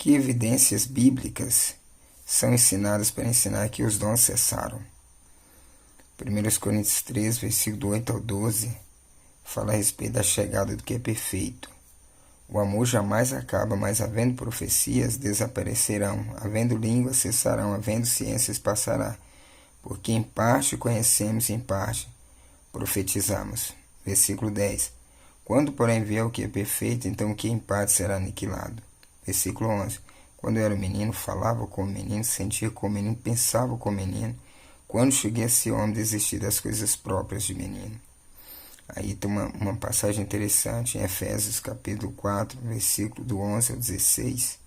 Que evidências bíblicas são ensinadas para ensinar que os dons cessaram? 1 Coríntios 3, versículo do 8 ao 12, fala a respeito da chegada do que é perfeito. O amor jamais acaba, mas havendo profecias, desaparecerão, havendo línguas, cessarão, havendo ciências, passará. Porque em parte conhecemos, em parte profetizamos. Versículo 10. Quando, porém, vier o que é perfeito, então o que é em parte será aniquilado. Versículo 11. Quando eu era menino, falava como menino, sentia como menino, pensava como menino. Quando cheguei a ser homem, desisti das coisas próprias de menino. Aí tem uma passagem interessante em Efésios capítulo 4, versículo do 11 ao 16,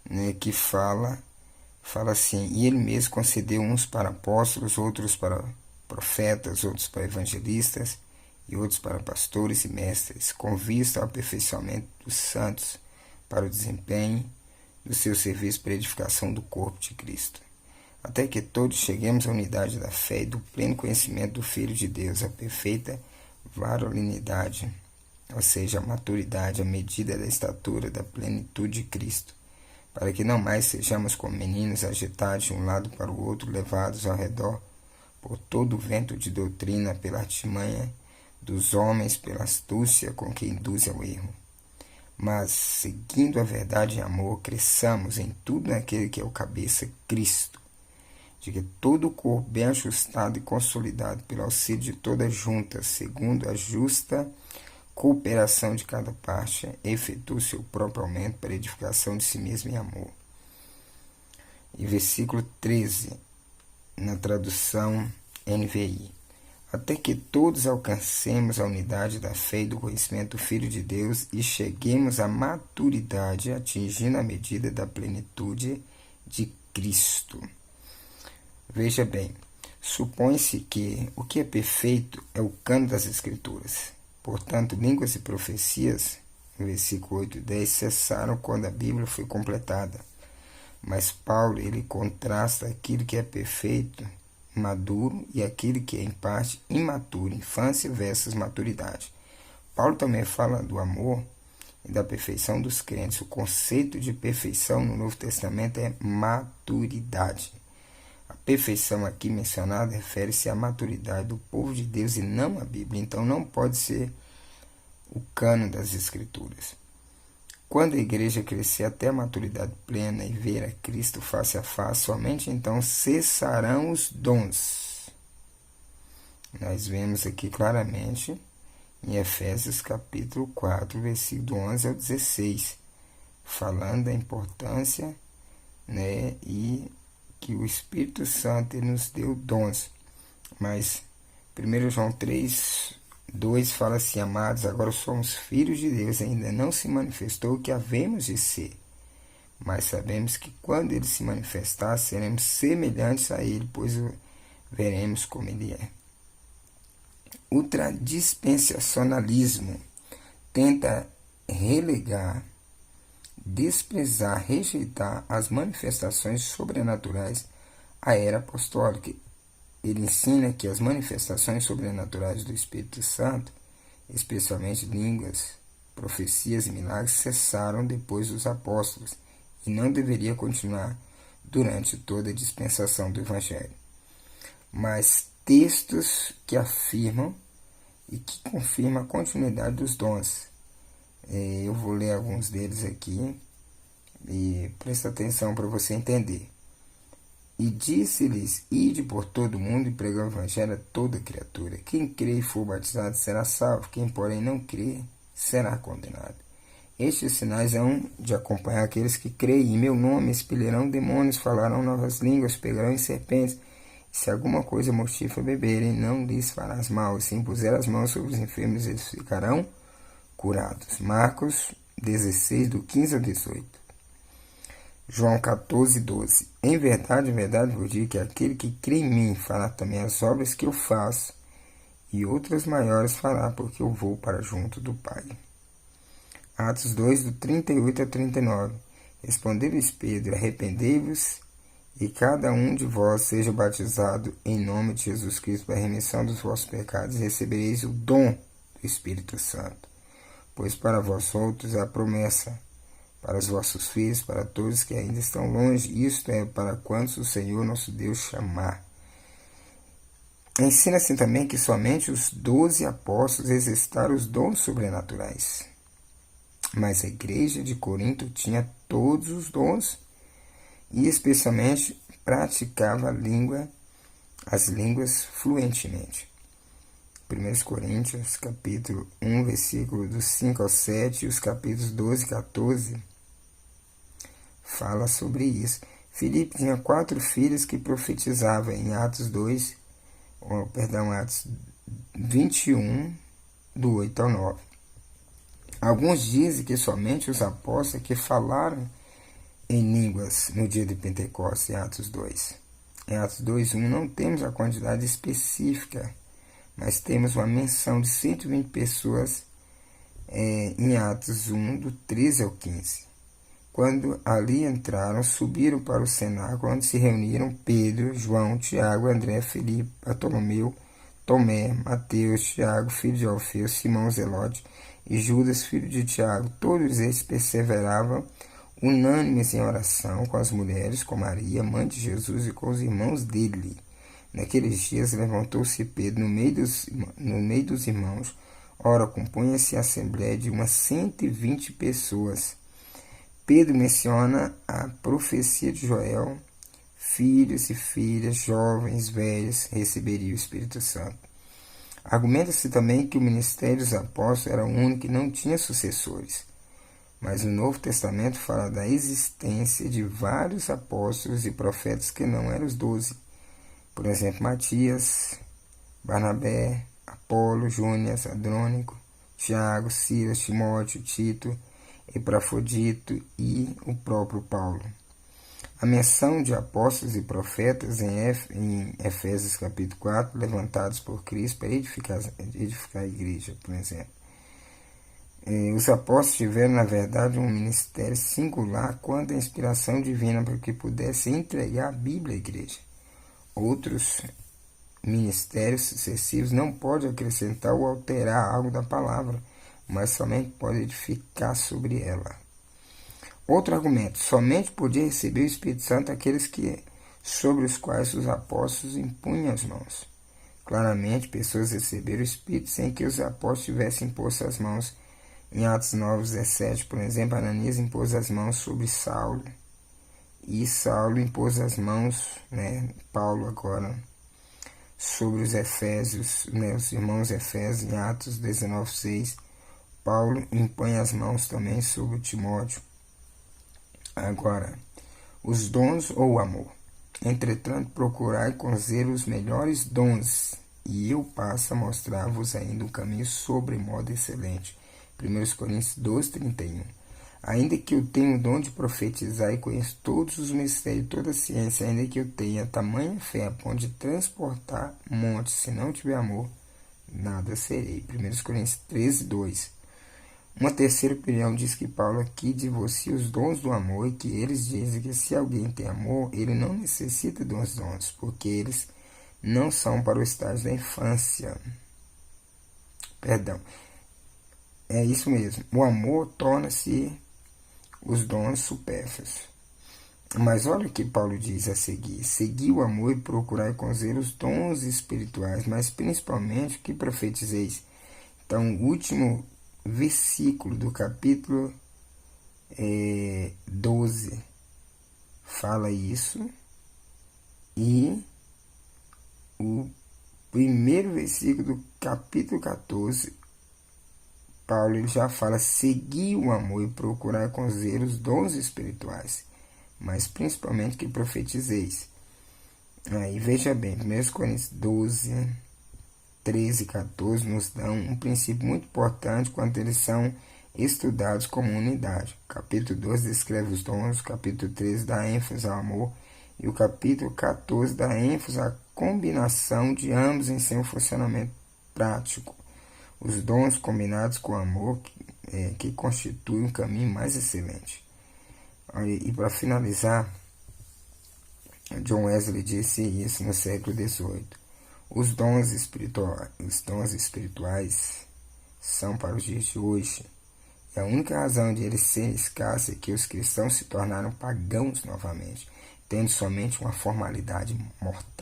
né, que fala assim: e ele mesmo concedeu uns para apóstolos, outros para profetas, outros para evangelistas e outros para pastores e mestres, com vista ao aperfeiçoamento dos santos, para o desempenho do seu serviço para a edificação do corpo de Cristo, até que todos cheguemos à unidade da fé e do pleno conhecimento do Filho de Deus, a perfeita varonilidade, ou seja, a maturidade, a medida da estatura da plenitude de Cristo, para que não mais sejamos como meninos agitados de um lado para o outro, levados ao redor por todo o vento de doutrina, pela artimanha dos homens, pela astúcia com que induz ao erro. Mas, seguindo a verdade em amor, cresçamos em tudo naquele que é o cabeça, Cristo, de que todo o corpo bem ajustado e consolidado pelo auxílio de toda junta, segundo a justa cooperação de cada parte, efetua o seu próprio aumento para a edificação de si mesmo em amor. E versículo 13, na tradução NVI. Até que todos alcancemos a unidade da fé e do conhecimento do Filho de Deus e cheguemos à maturidade, atingindo a medida da plenitude de Cristo. Veja bem, supõe-se que o que é perfeito é o cânon das Escrituras. Portanto, línguas e profecias, no versículo 8 e 10, cessaram quando a Bíblia foi completada. Mas Paulo, ele contrasta aquilo que é perfeito, maduro, e aquilo que é em parte imaturo, infância versus maturidade. Paulo também fala do amor e da perfeição dos crentes. O conceito de perfeição no Novo Testamento é maturidade. A perfeição aqui mencionada refere-se à maturidade do povo de Deus e não à Bíblia. Então não pode ser o cânon das Escrituras. Quando a igreja crescer até a maturidade plena e ver a Cristo face a face, somente então cessarão os dons. Nós vemos aqui claramente em Efésios capítulo 4, versículo 11 ao 16, falando da importância, né, e que o Espírito Santo ele nos deu dons. Mas 1 João 3, 2 fala assim: amados, agora somos filhos de Deus, ainda não se manifestou o que havemos de ser, mas sabemos que quando ele se manifestar, seremos semelhantes a ele, pois o veremos como ele é. O dispensacionalismo tenta relegar, desprezar, rejeitar as manifestações sobrenaturais à era apostólica. Ele ensina que as manifestações sobrenaturais do Espírito Santo, especialmente línguas, profecias e milagres, cessaram depois dos apóstolos e não deveria continuar durante toda a dispensação do Evangelho. Mas textos que afirmam e que confirmam a continuidade dos dons. Eu vou ler alguns deles aqui e presta atenção para você entender. E disse-lhes: ide por todo o mundo e pregai o evangelho a toda criatura. Quem crê e for batizado será salvo, quem porém não crê será condenado. Estes sinais hão de acompanhar aqueles que creem. Em meu nome expelirão demônios, falarão novas línguas, pegarão em serpentes. E se alguma coisa mortífera beberem, não lhes farás mal. E se impuser as mãos sobre os enfermos, eles ficarão curados. Marcos 16, do 15 ao 18. João 14, 12. Em verdade vos digo que aquele que crê em mim fará também as obras que eu faço, e outras maiores fará, porque eu vou para junto do Pai. Atos 2, do 38 ao 39. Respondeu-lhes Pedro: arrependei-vos, e cada um de vós seja batizado em nome de Jesus Cristo para a remissão dos vossos pecados, e recebereis o dom do Espírito Santo. Pois para vós outros há promessa, para os vossos filhos, para todos que ainda estão longe, isto é, para quantos o Senhor nosso Deus chamar. Ensina-se também que somente os 12 apóstolos exercitaram os dons sobrenaturais. Mas a igreja de Corinto tinha todos os dons e especialmente praticava as línguas fluentemente. 1 Coríntios, capítulo 1, versículo dos 5 ao 7, e os capítulos 12 e 14, fala sobre isso. Filipe tinha 4 filhos que profetizavam em Atos 21, do 8 ao 9. Alguns dizem que somente os apóstolos que falaram em línguas no dia de Pentecostes, em Atos 2. Em Atos 2:1 não temos a quantidade específica, mas temos uma menção de 120 pessoas em Atos 1, do 13 ao 15. Quando ali entraram, subiram para o cenáculo, onde se reuniram Pedro, João, Tiago, André, Filipe, Bartolomeu, Tomé, Mateus, Tiago, filho de Alfeu, Simão Zelote e Judas, filho de Tiago. Todos eles perseveravam unânimes em oração com as mulheres, com Maria, mãe de Jesus, e com os irmãos dele. Naqueles dias levantou-se Pedro no meio dos irmãos. Ora, compunha-se a assembléia de umas 120 pessoas. Pedro menciona a profecia de Joel: filhos e filhas, jovens, velhos, receberiam o Espírito Santo. Argumenta-se também que o ministério dos apóstolos era único e não tinha sucessores. Mas o Novo Testamento fala da existência de vários apóstolos e profetas que não eram os 12. Por exemplo, Matias, Barnabé, Apolo, Júnias, Andrônico, Tiago, Silas, Timóteo, Tito, Epafrodito e o próprio Paulo. A menção de apóstolos e profetas em Efésios capítulo 4, levantados por Cristo para edificar a igreja, por exemplo. Os apóstolos tiveram, na verdade, um ministério singular quanto à inspiração divina para que pudessem entregar a Bíblia à igreja. Outros ministérios sucessivos não podem acrescentar ou alterar algo da palavra, mas somente podem edificar sobre ela. Outro argumento: somente podia receber o Espírito Santo aqueles sobre os quais os apóstolos impunham as mãos. Claramente, pessoas receberam o Espírito sem que os apóstolos tivessem imposto as mãos. Em Atos 9:17, por exemplo, Ananias impôs as mãos sobre Saulo, e Saulo impôs as mãos, Paulo agora, sobre os Efésios, os irmãos Efésios. Em Atos 19:6, Paulo impõe as mãos também sobre Timóteo. Agora, os dons ou o amor. Entretanto, procurai com zelo os melhores dons, e eu passo a mostrar-vos ainda um caminho sobremodo excelente. 1 Coríntios 12:31. Ainda que eu tenha o dom de profetizar e conheço todos os mistérios e toda a ciência, ainda que eu tenha tamanha fé a ponto de transportar montes, se não tiver amor, nada serei. 1 Coríntios 13:2. Uma terceira opinião diz que Paulo aqui divorcia os dons do amor, e que eles dizem que se alguém tem amor, ele não necessita dos dons, porque eles não são para o estágio da infância. É isso mesmo. O amor torna-se os dons supérfluos. Mas olha o que Paulo diz a seguir: segui o amor e procurai com zelo os dons espirituais, mas principalmente que profetizeis. Então, o último versículo do capítulo 12 fala isso, e o primeiro versículo do capítulo 14, Paulo ele já fala: segui o amor e procurar com zelo os dons espirituais, mas principalmente que profetizeis. Aí veja bem, 1 Coríntios 12, 13 e 14 nos dão um princípio muito importante quando eles são estudados como unidade. O capítulo 12 descreve os dons, o capítulo 13 dá ênfase ao amor, e o capítulo 14 dá ênfase à combinação de ambos em seu funcionamento prático. Os dons combinados com o amor que constituem um caminho mais excelente. E para finalizar, John Wesley disse isso no século XVIII. Os dons espirituais são para os dias de hoje, E a única razão de ele ser escasso é que os cristãos se tornaram pagãos novamente, tendo somente uma formalidade mortal.